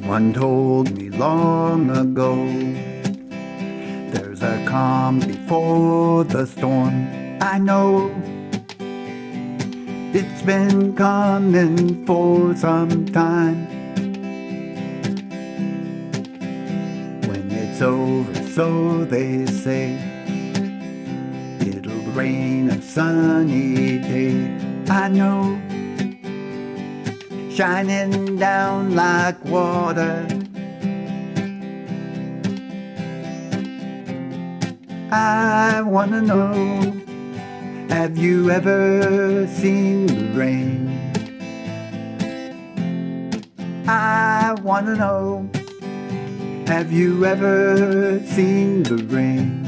Someone told me long ago, there's a calm before the storm. I know it's been coming for some time. When it's over, so they say, it'll rain a sunny day. I know, shining down like water. I wanna know, have you ever seen the rain? I wanna know, have you ever seen the rain?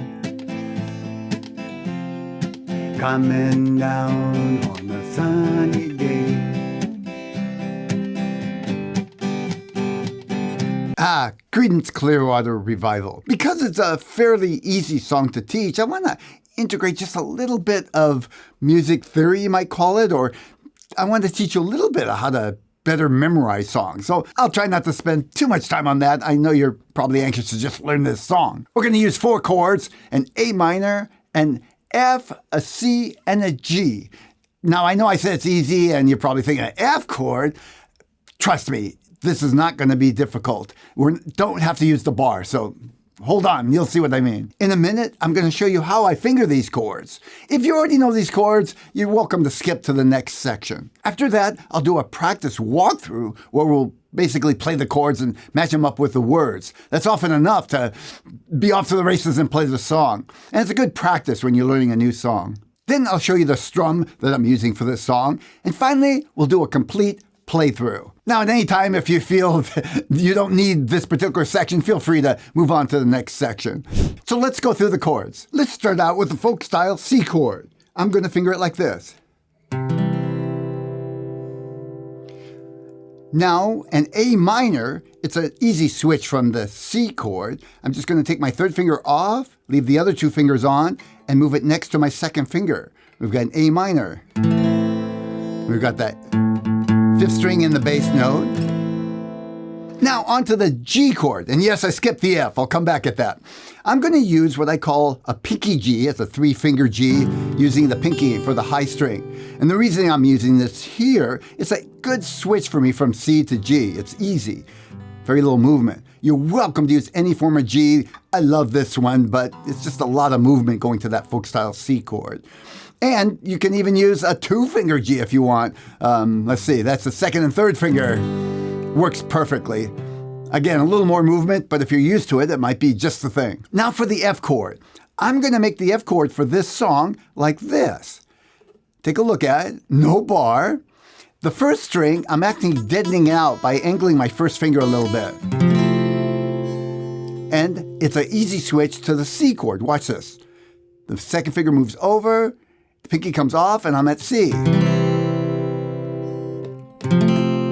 Coming down on a sunny day. Creedence Clearwater Revival. Because it's a fairly easy song to teach, I want to integrate just a little bit of music theory, you might call it, or I want to teach you a little bit of how to better memorize songs. So I'll try not to spend too much time on that. I know you're probably anxious to just learn this song. We're going to use 4 chords, an A minor, an F, a C, and a G. Now, I know I said it's easy, and you're probably thinking an F chord. Trust me, this is not going to be difficult. We don't have to use the bar, so hold on, you'll see what I mean. In a minute, I'm going to show you how I finger these chords. If you already know these chords, you're welcome to skip to the next section. After that, I'll do a practice walkthrough where we'll basically play the chords and match them up with the words. That's often enough to be off to the races and play the song. And it's a good practice when you're learning a new song. Then I'll show you the strum that I'm using for this song. And finally, we'll do a complete playthrough. Now, at any time, if you feel you don't need this particular section, feel free to move on to the next section. So let's go through the chords. Let's start out with the folk style C chord. I'm going to finger it like this. Now, an A minor, it's an easy switch from the C chord. I'm just going to take my third finger off, leave the other 2 fingers on, and move it next to my second finger. We've got an A minor. We've got that 5th string in the bass note. Now onto the G chord. And yes, I skipped the F. I'll come back at that. I'm going to use what I call a pinky G. It's a 3-finger G, using the pinky for the high string. And the reason I'm using this here, it's a good switch for me from C to G. It's easy. Very little movement. You're welcome to use any form of G. I love this one, but it's just a lot of movement going to that folk style C chord. And you can even use a 2-finger G if you want. Let's see, that's the 2nd and 3rd finger. Works perfectly. Again, a little more movement, but if you're used to it, it might be just the thing. Now for the F chord. I'm going to make the F chord for this song like this. Take a look at it. No bar. The 1st string, I'm actually deadening out by angling my 1st finger a little bit. And it's an easy switch to the C chord. Watch this. The 2nd finger moves over. The pinky comes off, and I'm at C.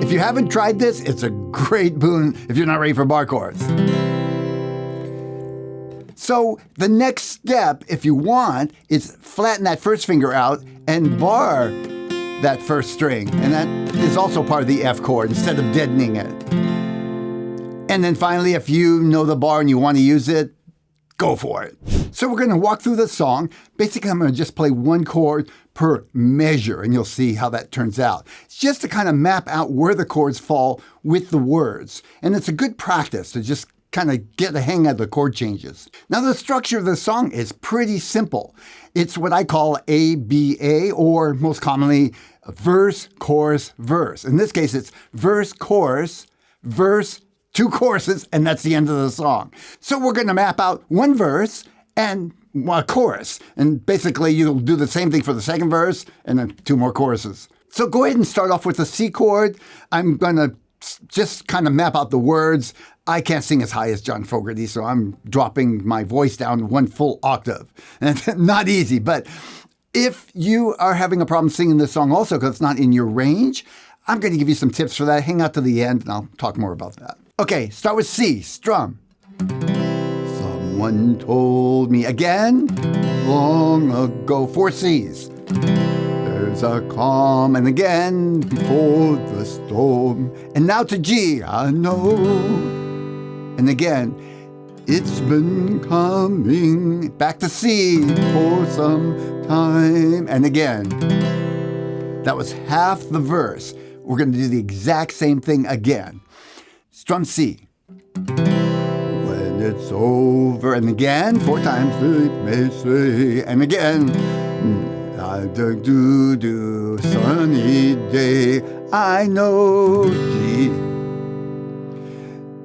If you haven't tried this, it's a great boon if you're not ready for bar chords. So the next step, if you want, is flatten that 1st finger out and bar that 1st string. And that is also part of the F chord instead of deadening it. And then finally, if you know the bar and you want to use it, go for it. So we're going to walk through the song. Basically, I'm going to just play 1 chord per measure, and you'll see how that turns out. It's just to kind of map out where the chords fall with the words. And it's a good practice to just kind of get the hang of the chord changes. Now, the structure of the song is pretty simple. It's what I call ABA, or most commonly, verse, chorus, verse. In this case, it's verse, chorus, verse, 2 choruses, and that's the end of the song. So we're going to map out 1 verse and a chorus. And basically, you'll do the same thing for the 2nd verse and then 2 more choruses. So go ahead and start off with the C chord. I'm going to just kind of map out the words. I can't sing as high as John Fogerty, so I'm dropping my voice down 1 full octave. And it's not easy, but if you are having a problem singing this song also because it's not in your range, I'm going to give you some tips for that. Hang out to the end, and I'll talk more about that. Okay, start with C, strum. Someone told me again, long ago, 4 Cs. There's There's a calm, and again, before the storm. And now to G, I know. And again, it's been coming. Back to C for some time. And again, that was half the verse. We're going to do the exact same thing again. Strum C. When it's over, and again, 4 times they may say, and again, do sunny day, I know G.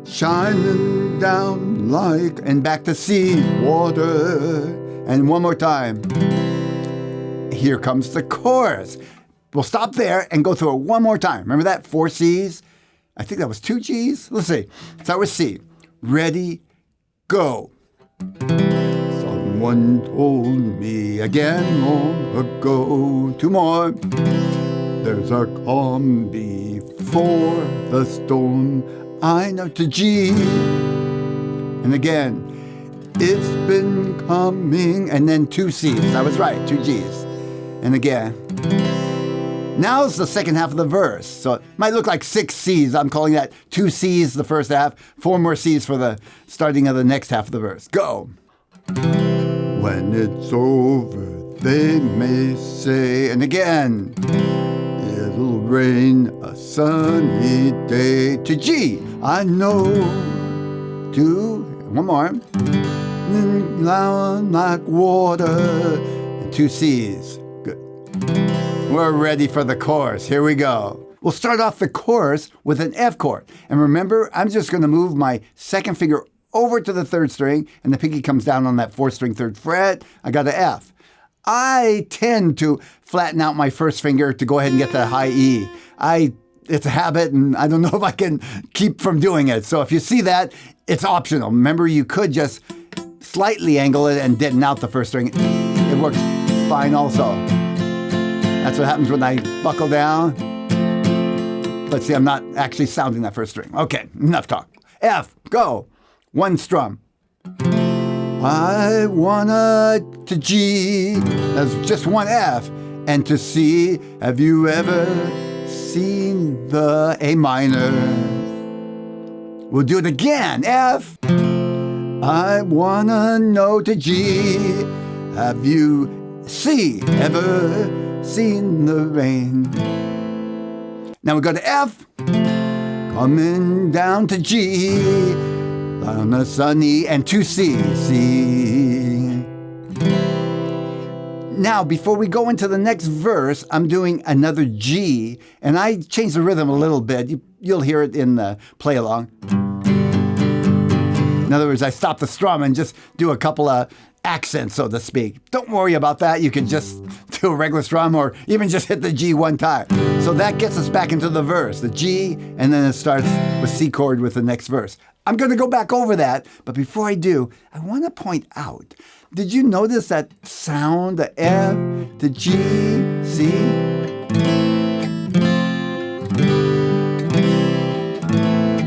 Shining down like, and back to C, water, and one more time. Here comes the chorus. We'll stop there and go through it one more time. Remember that? 4 C's? I think that was 2 G's. Let's see. Start with C. Ready, go. Someone told me again long ago. 2 more. There's a calm before the storm. I know to G. And again, it's been coming. And then 2 C's. I was right, 2 G's. And again. Now's the second half of the verse. So it might look like 6 C's. I'm calling that 2 C's the first half, 4 more C's for the starting of the next half of the verse. Go. When it's over, they may say, and again, it'll rain a sunny day. To G, I know. 2, one more. Loud like water. And 2 C's. Good. We're ready for the chorus. Here we go. We'll start off the chorus with an F chord. And remember, I'm just going to move my second finger over to the 3rd string, and the pinky comes down on that 4th string, 3rd fret. I got an F. I tend to flatten out my first finger to go ahead and get that high E. It's a habit, and I don't know if I can keep from doing it. So if you see that, it's optional. Remember, you could just slightly angle it and deaden out the 1st string. It works fine also. That's what happens when I buckle down. But see, I'm not actually sounding that 1st string. Okay, enough talk. F, go. 1 strum. I wanna to G. That's just 1 F. And to C, have you ever seen the A minor? We'll do it again. F. I wanna know to G. Have you ever seen the rain? Now we go to F. Coming down to G. On a sunny, and 2 C. Now, before we go into the next verse, I'm doing another G, and I changed the rhythm a little bit. You'll hear it in the play along. In other words, I stop the strum and just do a couple of accents, so to speak. Don't worry about that. You can just do a regular strum or even just hit the G 1 time. So that gets us back into the verse, the G, and then it starts with C chord with the next verse. I'm going to go back over that, but before I do, I want to point out, did you notice that sound, the F, the G, C?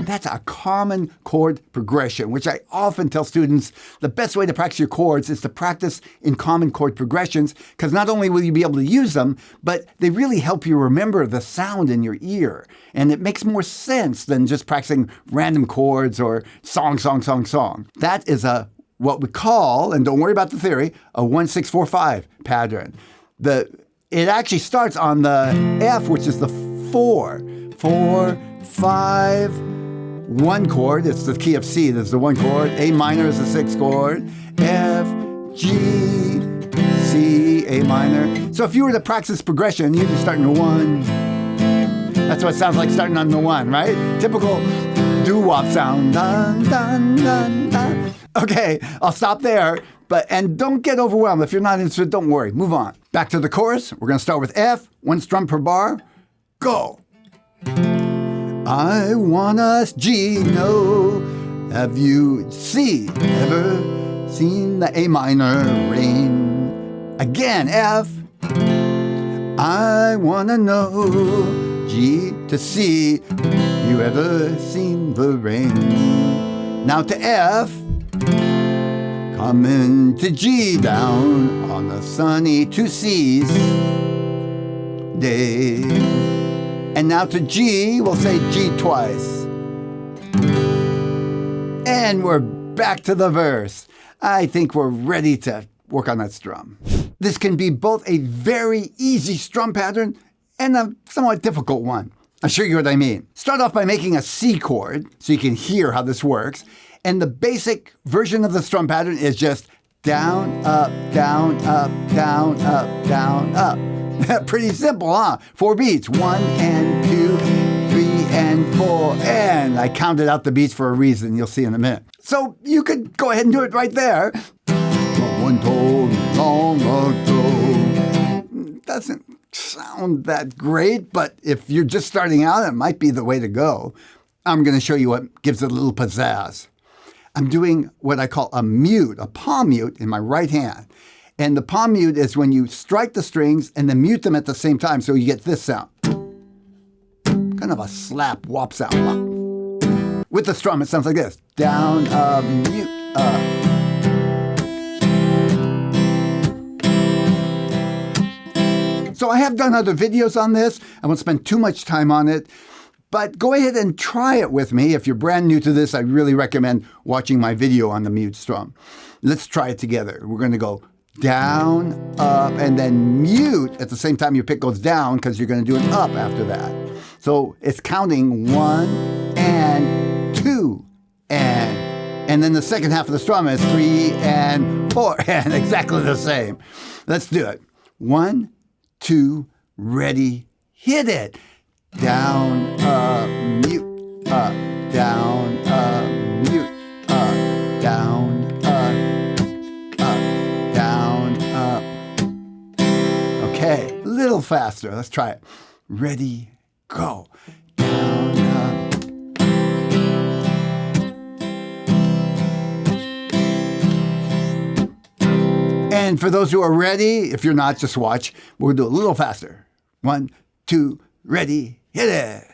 That's a common chord progression, which I often tell students the best way to practice your chords is to practice in common chord progressions, because not only will you be able to use them, but they really help you remember the sound in your ear. And it makes more sense than just practicing random chords or song. That is what we call, and don't worry about the theory, a 1-6-4-5 pattern. It actually starts on the F, which is the 4, 5, 1 chord. It's the key of C. There's the 1 chord. A minor is the 6th chord. F, G, C, A minor. So if you were to practice progression, you'd be starting to 1. That's what it sounds like starting on the 1, right? Typical doo-wop sound. Dun, dun, dun, dun. Okay, I'll stop there. And don't get overwhelmed. If you're not interested, don't worry. Move on. Back to the chorus. We're going to start with F, 1 strum per bar. Go. I wanna G, no. Have you ever seen the A minor rain? Again, F. I wanna know. G to C. You ever seen the rain? Now to F. Coming to G down on the sunny 2 C's. day. And now to G, we'll say G twice. And we're back to the verse. I think we're ready to work on that strum. This can be both a very easy strum pattern and a somewhat difficult one. I'll show you what I mean. Start off by making a C chord so you can hear how this works. And the basic version of the strum pattern is just down, up, down, up, down, up, down, up. Pretty simple, huh? 4 beats. 1 and 2, 3 and 4. And I counted out the beats for a reason. You'll see in a minute. So you could go ahead and do it right there. Someone told me long ago. Doesn't sound that great, but if you're just starting out, it might be the way to go. I'm going to show you what gives it a little pizzazz. I'm doing what I call a mute, a palm mute in my right hand. And the palm mute is when you strike the strings and then mute them at the same time, so you get this sound. Kind of a slap whop sound. Whop. With the strum, it sounds like this. Down, up, mute, up. So I have done other videos on this. I won't spend too much time on it. But go ahead and try it with me. If you're brand new to this, I really recommend watching my video on the mute strum. Let's try it together. We're going to go down, up, and then mute at the same time your pick goes down because you're going to do an up after that. So it's counting 1 and 2 and then the second half of the strum is 3 and 4 and exactly the same. Let's do it. 1, 2, ready, hit it. Down, up, mute, up, down, up, mute, up, down, up, down, up. Okay, a little faster. Let's try it. Ready, go. Down, up. And for those who are ready, if you're not, just watch. We'll do a little faster. 1, 2, ready, hit it.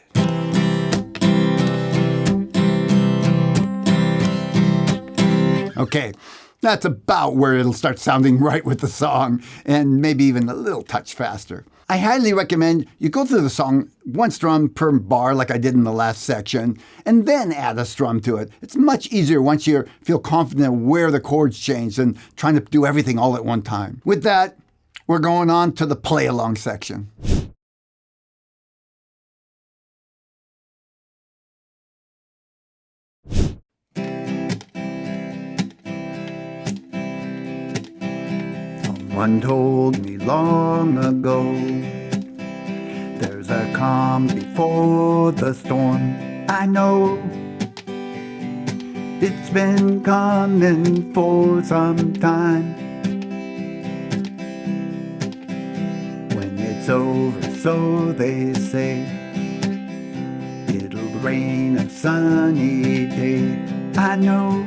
Okay, that's about where it'll start sounding right with the song, and maybe even a little touch faster. I highly recommend you go through the song 1 strum per bar like I did in the last section, and then add a strum to it. It's much easier once you feel confident where the chords change than trying to do everything all at one time. With that, we're going on to the play-along section. Someone told me long ago, there's a calm before the storm. I know it's been coming for some time. When it's over, so they say, it'll rain a sunny day. I know,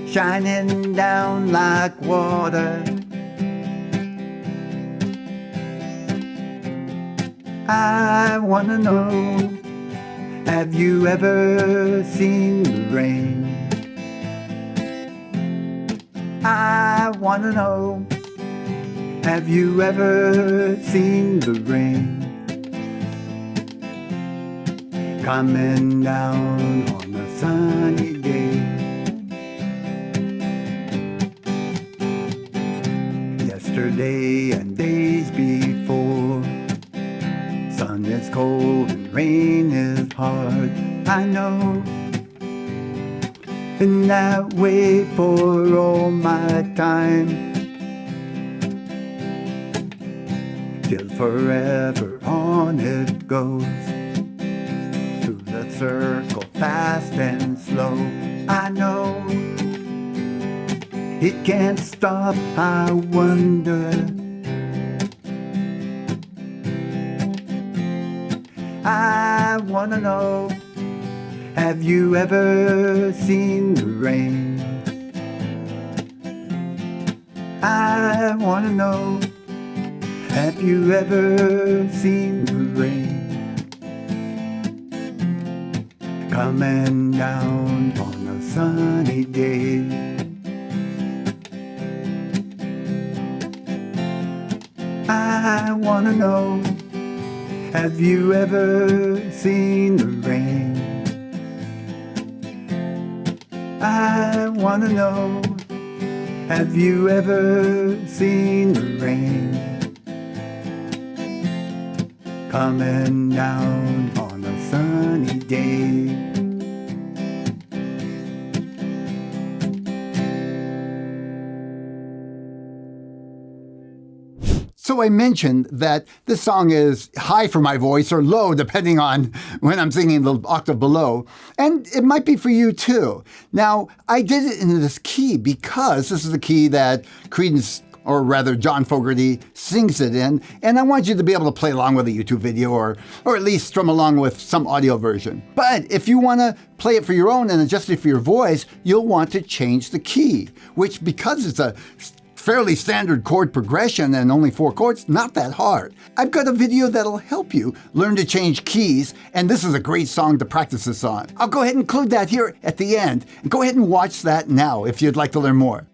shining down like water. I wanna know, have you ever seen the rain? I wanna know, have you ever seen the rain? Coming down on a sunny day. Yesterday and days before, sun is cold and rain is hard. I know, been that way for all my time, till forever on it goes, through the circle fast and slow. I know, it can't stop, I wonder. I wanna know, have you ever seen the rain? I wanna know, have you ever seen the rain? Coming down on a sunny day. I I wanna know, have you ever seen the rain? I wanna know, have you ever seen the rain? Coming down on a sunny day. So I mentioned that this song is high for my voice or low, depending on when I'm singing the octave below. And it might be for you too. Now, I did it in this key because this is the key that Creedence, or rather John Fogerty, sings it in. And I want you to be able to play along with a YouTube video or at least strum along with some audio version. But if you want to play it for your own and adjust it for your voice, you'll want to change the key, which because it's a fairly standard chord progression and only 4 chords, not that hard. I've got a video that'll help you learn to change keys, and this is a great song to practice this on. I'll go ahead and include that here at the end. Go ahead and watch that now if you'd like to learn more.